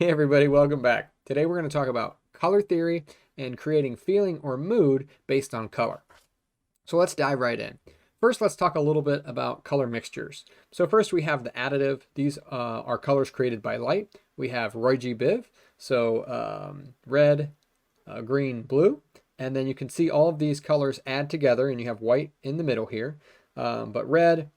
Hey everybody, welcome back. Today we're going to talk about color theory and creating feeling or mood based on color. So let's dive right in. First, let's talk a little bit about color mixtures. So first we have the additive. These are colors created by light. We have Roy G. Biv, so red, green, blue. And then you can see all of these colors add together and you have white in the middle here. But red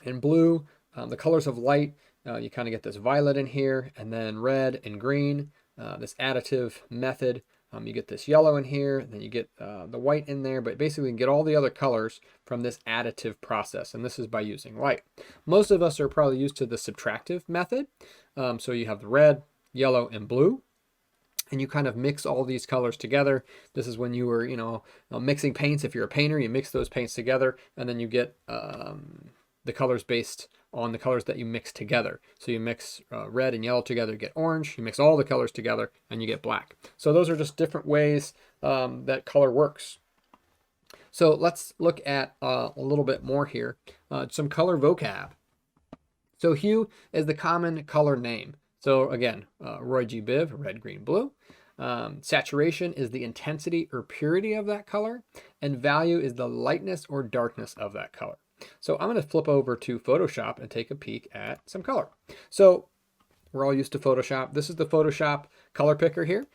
and blue, the colors of light, you kind of get this violet in here, and then red and green, this additive method. You get this yellow in here, and then you get the white in there, but basically you can get all the other colors from this additive process, and this is by using light. Most of us are probably used to the subtractive method. So you have the red, yellow, and blue, and you kind of mix all these colors together. This is when you were, mixing paints. If you're a painter, you mix those paints together, and then you get the colors based on the colors that you mix together. So you mix red and yellow together, you get orange. You mix all the colors together, and you get black. So those are just different ways that color works. So let's look at a little bit more here. Some color vocab. So hue is the common color name. So again, Roy G. Biv, red, green, blue. Saturation is the intensity or purity of that color, and value is the lightness or darkness of that color. So I'm going to flip over to Photoshop and take a peek at some color. So we're all used to Photoshop. This is the Photoshop color picker here.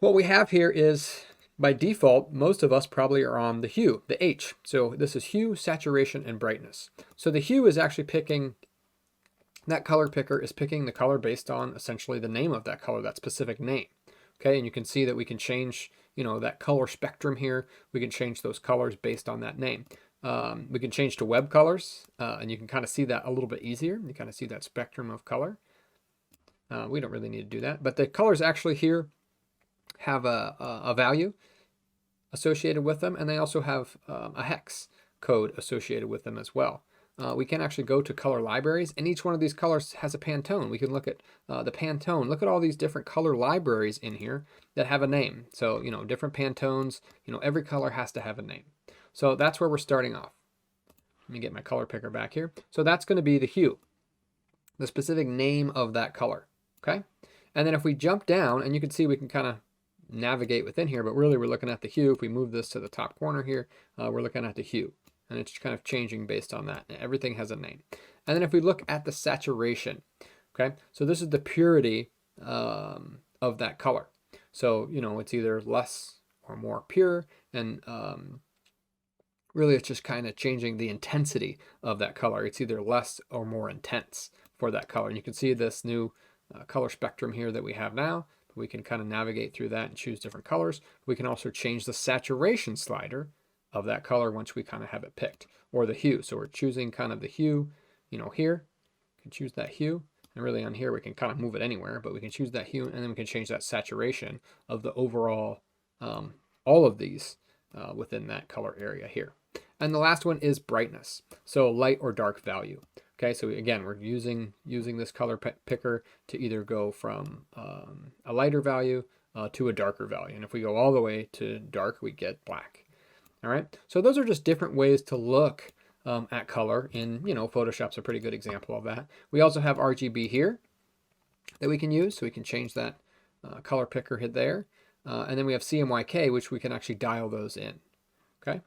What we have here is, by default, most of us probably are on the hue, the H. So this is hue, saturation, and brightness. So the hue is actually picking, that color picker is picking the color based on essentially the name of that color, that specific name. Okay, and you can see that we can change, that color spectrum here. We can change those colors based on that name. We can change to web colors, and you can kind of see that a little bit easier. You kind of see that spectrum of color. We don't really need to do that, but the colors actually here have a value associated with them, and they also have a hex code associated with them as well. We can actually go to color libraries, and each one of these colors has a Pantone. We can look at the Pantone. Look at all these different color libraries in here that have a name. So, different Pantones, every color has to have a name. So that's where we're starting off. Let me get my color picker back here. So that's going to be the hue, the specific name of that color. Okay. And then if we jump down, and you can see we can kind of navigate within here, but really we're looking at the hue. If we move this to the top corner here, we're looking at the hue, and it's kind of changing based on that. Everything has a name. And then if we look at the saturation, okay, so this is the purity of that color. So, it's either less or more pure, and really it's just kind of changing the intensity of that color. It's either less or more intense for that color. And you can see this new color spectrum here that we have now. We can kind of navigate through that and choose different colors. We can also change the saturation slider of that color once we kind of have it picked, or the hue. So we're choosing kind of the hue, here. We can choose that hue, and really on here we can kind of move it anywhere, but we can choose that hue, and then we can change that saturation of the overall, all of these within that color area here. And the last one is brightness. So light or dark value. Okay, so again, we're using this color picker to either go from a lighter value to a darker value. And if we go all the way to dark, we get black. All right, so those are just different ways to look at color. And Photoshop's a pretty good example of that. We also have RGB here that we can use, so we can change that color picker hit there. And then we have CMYK, which we can actually dial those in. Okay.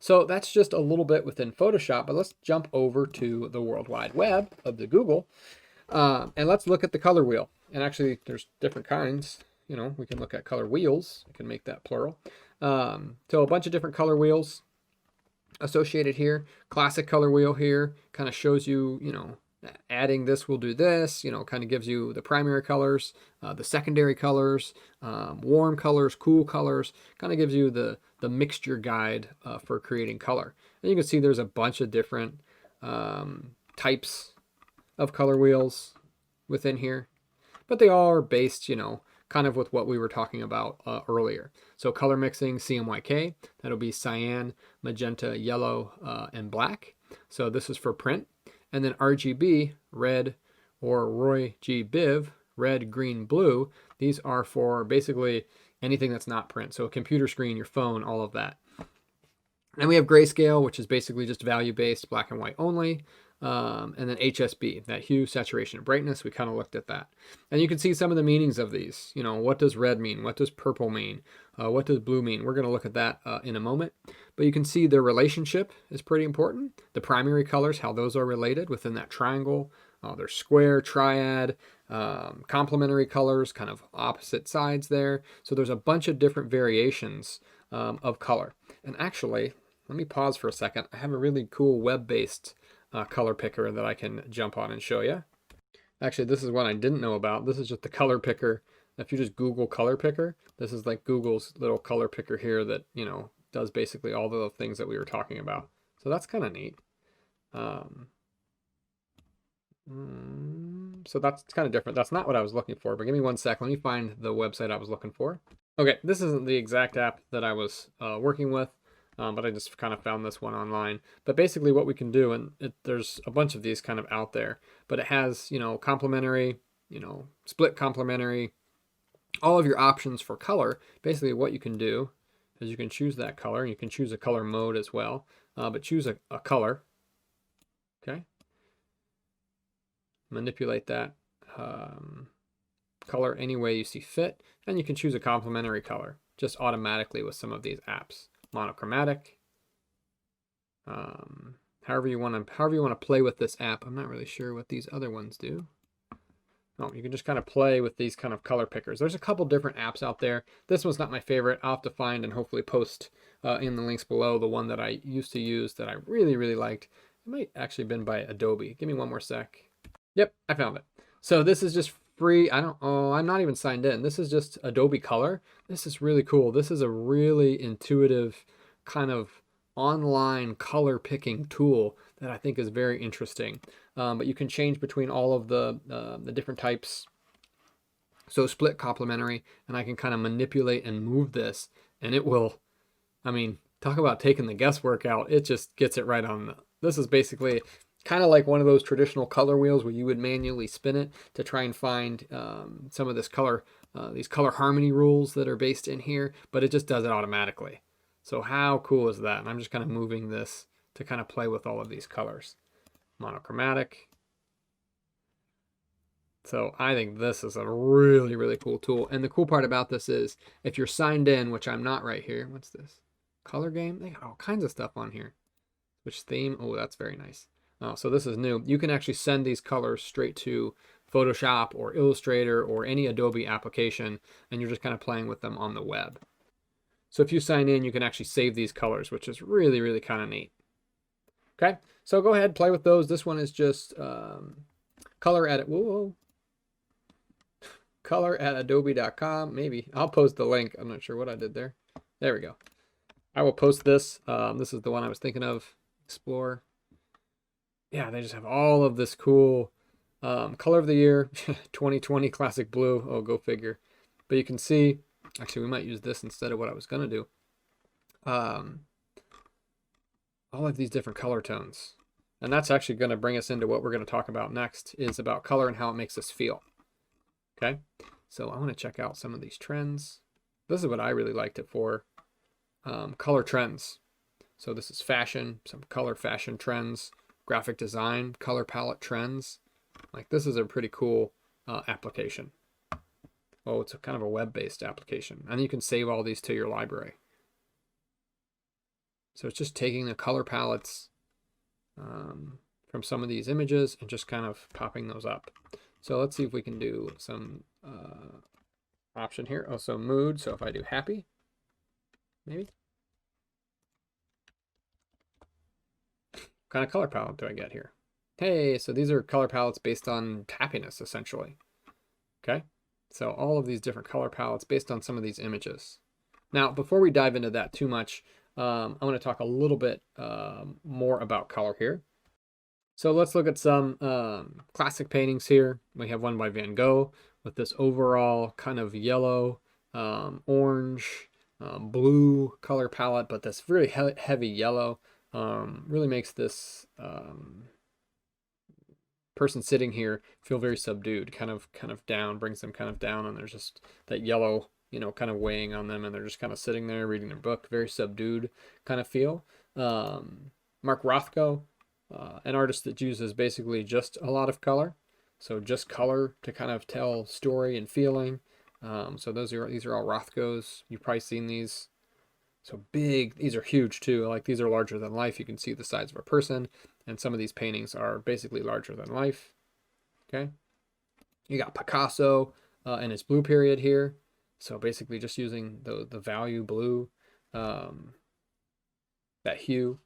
So that's just a little bit within Photoshop, but let's jump over to the World Wide Web of the Google, and let's look at the color wheel. And actually, there's different kinds. We can look at color wheels. I can make that plural. So a bunch of different color wheels associated here. Classic color wheel here kind of shows you, adding this will do this, kind of gives you the primary colors, the secondary colors, warm colors, cool colors, kind of gives you the mixture guide for creating color. And you can see there's a bunch of different types of color wheels within here, but they all are based, kind of with what we were talking about earlier. So color mixing, CMYK, that'll be cyan, magenta, yellow, and black. So this is for print. And then RGB, red, or Roy G. Biv, red, green, blue. These are for basically anything that's not print. So a computer screen, your phone, all of that. And we have grayscale, which is basically just value-based, black and white only. and then HSB, that hue, saturation, and brightness. We kind of looked at that. And you can see some of the meanings of these. You know, what does red mean? What does purple mean? What does blue mean? We're going to look at that in a moment. But you can see their relationship is pretty important. The primary colors, how those are related within that triangle. There's square, triad, complementary colors, kind of opposite sides there. So there's a bunch of different variations of color. And actually, let me pause for a second. I have a really cool web-based color picker that I can jump on and show you. Actually, this is one I didn't know about. This is just the color picker. If you just Google color picker, this is like Google's little color picker here that, you know, does basically all the things that we were talking about. So that's kind of neat. So that's kind of different. That's not what I was looking for, but give me one sec. Let me find the website I was looking for. Okay, this isn't the exact app that I was working with, but I just kind of found this one online. But basically what we can do, and there's a bunch of these kind of out there, but it has, you know, complementary, you know, split complementary, all of your options for color. Basically what you can do is you can choose that color, and you can choose a color mode as well, but choose a color, okay? Manipulate that color any way you see fit, and you can choose a complementary color just automatically with some of these apps. Monochromatic, however you want to play with this app. I'm not really sure what these other ones do. Oh, you can just kind of play with these kind of color pickers. There's a couple different apps out there. This one's not my favorite. I'll have to find and hopefully post in the links below the one that I used to use that I really, really liked. It might actually have been by Adobe. Give me one more sec. Yep, I found it. So this is just free. I'm not even signed in. This is just Adobe Color. This is really cool. This is a really intuitive kind of online color picking tool that I think is very interesting. But you can change between all of the different types. So split complementary, and I can kind of manipulate and move this, and it will, I mean, talk about taking the guesswork out. It just gets it right on. This is basically kind of like one of those traditional color wheels where you would manually spin it to try and find some of this color, these color harmony rules that are based in here, but it just does it automatically. So how cool is that? And I'm just kind of moving this to kind of play with all of these colors. Monochromatic. So I think this is a really, really cool tool. And the cool part about this is if you're signed in, which I'm not right here. What's this? Color game? They got all kinds of stuff on here. Which theme? Oh, that's very nice. Oh, so this is new. You can actually send these colors straight to Photoshop or Illustrator or any Adobe application, and you're just kind of playing with them on the web. So if you sign in, you can actually save these colors, which is really, really kind of neat. Okay, so go ahead, play with those. This one is just color edit. Whoa. Color at adobe.com. Maybe I'll post the link. I'm not sure what I did there. There we go. I will post this. This is the one I was thinking of. Explore. Yeah, they just have all of this cool color of the year 2020 classic blue. Oh, go figure. But you can see, actually we might use this instead of what I was gonna do. All of these different color tones, and that's actually going to bring us into what we're going to talk about next, is about color and how it makes us feel. Okay, so I want to check out some of these trends. This is what I really liked it for. Color trends. So this is fashion, some color fashion trends, graphic design, color palette trends. Like this is a pretty cool application. Oh, it's a kind of a web-based application, and you can save all these to your library. So it's just taking the color palettes from some of these images and just kind of popping those up. So let's see if we can do some option here. Also mood. So if I do happy, maybe. What kind of color palette do I get here? Hey, so these are color palettes based on happiness, essentially. Okay, so all of these different color palettes based on some of these images. Now, before we dive into that too much, I'm going to talk a little bit more about color here. So let's look at some classic paintings here. We have one by Van Gogh with this overall kind of yellow, orange, blue color palette, but this really heavy yellow really makes this person sitting here feel very subdued, kind of down, brings them kind of down, and there's just that yellow, you know, kind of weighing on them, and they're just kind of sitting there reading their book, very subdued kind of feel. Mark Rothko, an artist that uses basically just a lot of color. So just color to kind of tell story and feeling. So these are all Rothkos. You've probably seen these. So big, these are huge too. Like these are larger than life. You can see the size of a person, and some of these paintings are basically larger than life. Okay. You got Picasso in his blue period here. So basically just using the value blue, that hue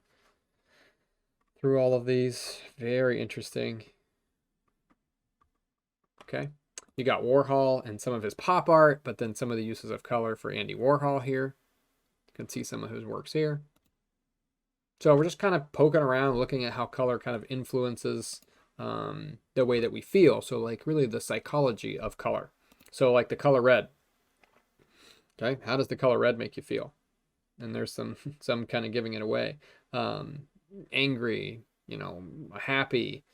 through all of these. Very interesting. Okay. You got Warhol and some of his pop art, but then some of the uses of color for Andy Warhol here. You can see some of his works here. So we're just kind of poking around, looking at how color kind of influences the way that we feel. So like really the psychology of color. So like the color red. Okay, how does the color red make you feel? And there's some kind of giving it away. Angry, you know, happy,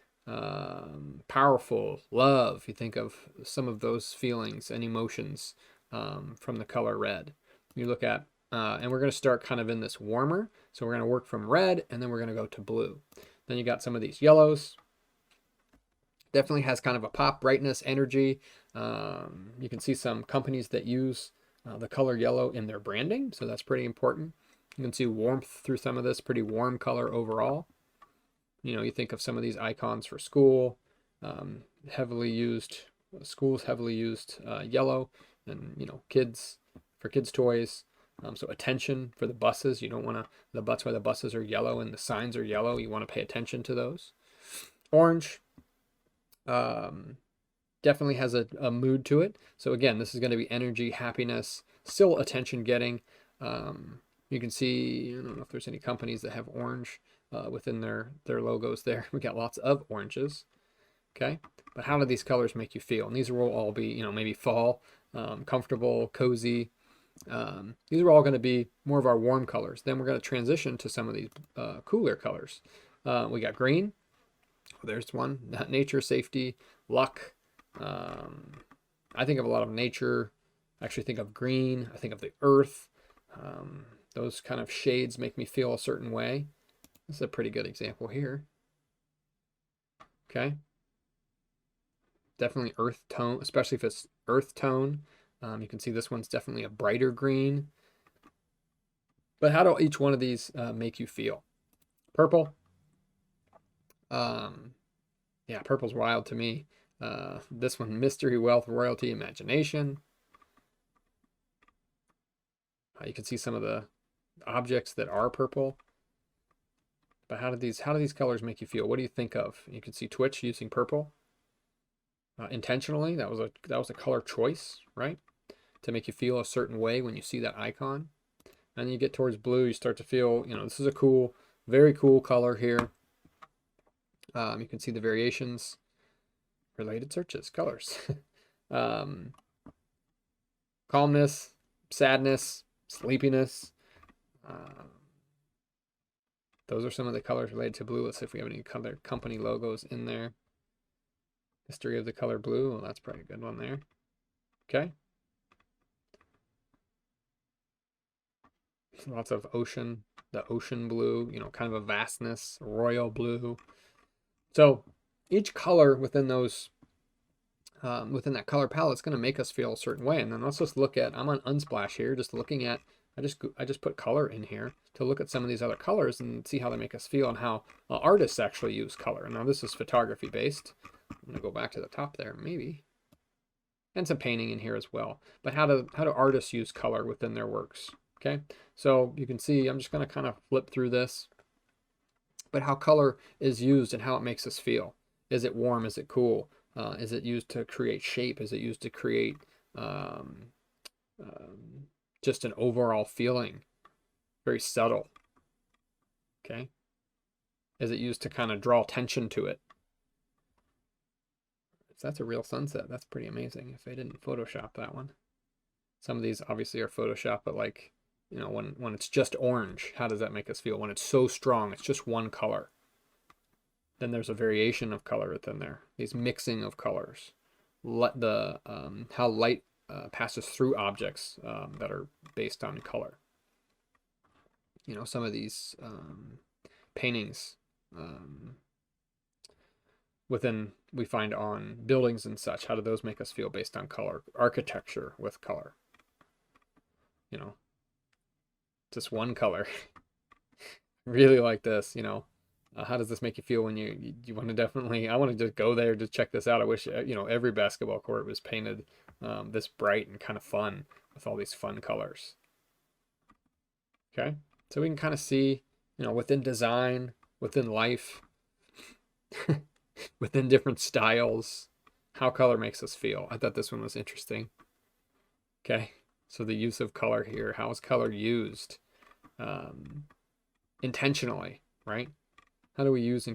powerful, love. You think of some of those feelings and emotions from the color red. You look at, and we're going to start kind of in this warmer. So we're going to work from red, and then we're going to go to blue. Then you got some of these yellows. Definitely has kind of a pop, brightness, energy. You can see some companies that use the color yellow in their branding, so that's pretty important. You can see warmth through some of this, pretty warm color overall. You know, you think of some of these icons for school, heavily used, schools heavily used yellow, and, you know, kids, for kids' toys. So attention for the buses, you don't want to, that's why the buses are yellow and the signs are yellow. You want to pay attention to those. Orange, definitely has a mood to it. So again, this is going to be energy, happiness, still attention getting. You can see, I don't know if there's any companies that have orange within their logos there. We got lots of oranges. Okay, but how do these colors make you feel? And these will all be, you know, maybe fall, comfortable, cozy. These are all going to be more of our warm colors. Then we're going to transition to some of these cooler colors. We got green. There's one. Nature, safety, luck. I think of a lot of nature. I actually think of green. I think of the earth. Those kind of shades make me feel a certain way. This is a pretty good example here. Okay. Definitely earth tone, especially if it's earth tone. You can see this one's definitely a brighter green. But how do each one of these make you feel? Purple. Yeah, purple's wild to me. This one, mystery, wealth, royalty, imagination. You can see some of the objects that are purple. But how do these colors make you feel? What do you think of? You can see Twitch using purple intentionally. That was a color choice, right? To make you feel a certain way when you see that icon. And then you get towards blue, you start to feel, you know, this is a cool, very cool color here. You can see the variations, related searches, colors. Calmness, sadness, sleepiness. Those are some of the colors related to blue. Let's see if we have any color company logos in there. History of the color blue. Well, that's probably a good one there. Okay. Lots of ocean, the ocean blue, you know, kind of a vastness, royal blue. So each color within those, within that color palette is going to make us feel a certain way. And then let's just look at, I'm on Unsplash here, just looking at, I just put color in here to look at some of these other colors and see how they make us feel and how artists actually use color. Now this is photography based. I'm gonna go back to the top there, maybe, and some painting in here as well. But how do artists use color within their works? Okay, so you can see I'm just gonna kind of flip through this, but how color is used and how it makes us feel. Is it warm? Is it cool? Is it used to create shape? Is it used to create just an overall feeling? Very subtle. Okay. Is it used to kind of draw attention to it? So that's a real sunset. That's pretty amazing if they didn't Photoshop that one. Some of these obviously are Photoshop, but like, you know, when it's just orange, how does that make us feel? When it's so strong, it's just one color. Then there's a variation of color within there. These mixing of colors. Let the how light passes through objects that are based on color. You know, some of these paintings we find on buildings and such. How do those make us feel based on color? Architecture with color. You know, just one color. Really like this, you know. How does this make you feel when you want to definitely, I want to just go there to check this out. I wish, you know, every basketball court was painted this bright and kind of fun with all these fun colors. Okay, so we can kind of see, you know, within design, within life, within different styles, how color makes us feel. I thought this one was interesting. Okay, so the use of color here, how is color used intentionally, right? How do we use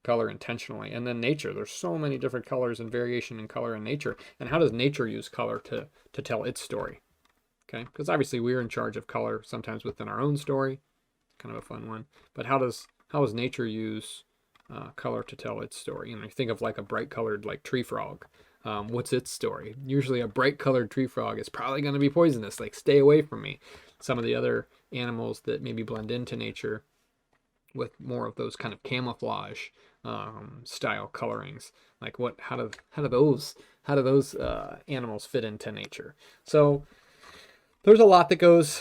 color intentionally? And then nature, there's so many different colors and variation in color in nature. And how does nature use color to tell its story? Okay, because obviously we're in charge of color sometimes within our own story. Kind of a fun one. But how does nature use color to tell its story? You know, you think of like a bright colored like tree frog. What's its story? Usually a bright colored tree frog is probably going to be poisonous. Like, stay away from me. Some of the other animals that maybe blend into nature with more of those kind of camouflage style colorings, like how do those animals fit into nature? So there's a lot that goes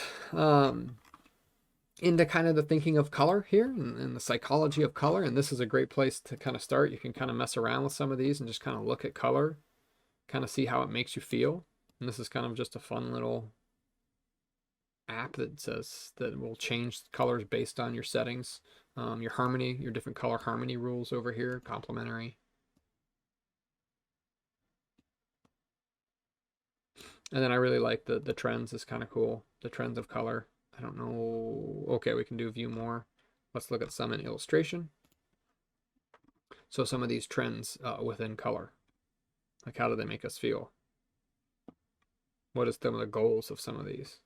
into kind of the thinking of color here and the psychology of color, and this is a great place to kind of start. You can kind of mess around with some of these and just kind of look at color, kind of see how it makes you feel. And this is kind of just a fun little app that says that will change colors based on your settings, your harmony, your different color harmony rules over here, complementary. And then I really like the trends is kind of cool. The trends of color. I don't know. Okay, we can do view more. Let's look at some in illustration. So some of these trends within color, like how do they make us feel? What is some of the goals of some of these?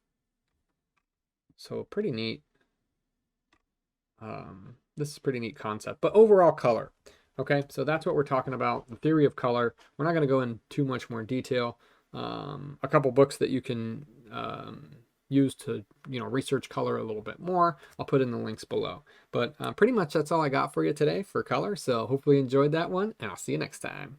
So pretty neat. This is a pretty neat concept, but overall color. Okay, so that's what we're talking about, the theory of color. We're not going to go in too much more detail. A couple books that you can use to, you know, research color a little bit more. I'll put in the links below. But pretty much that's all I got for you today for color. So hopefully you enjoyed that one, and I'll see you next time.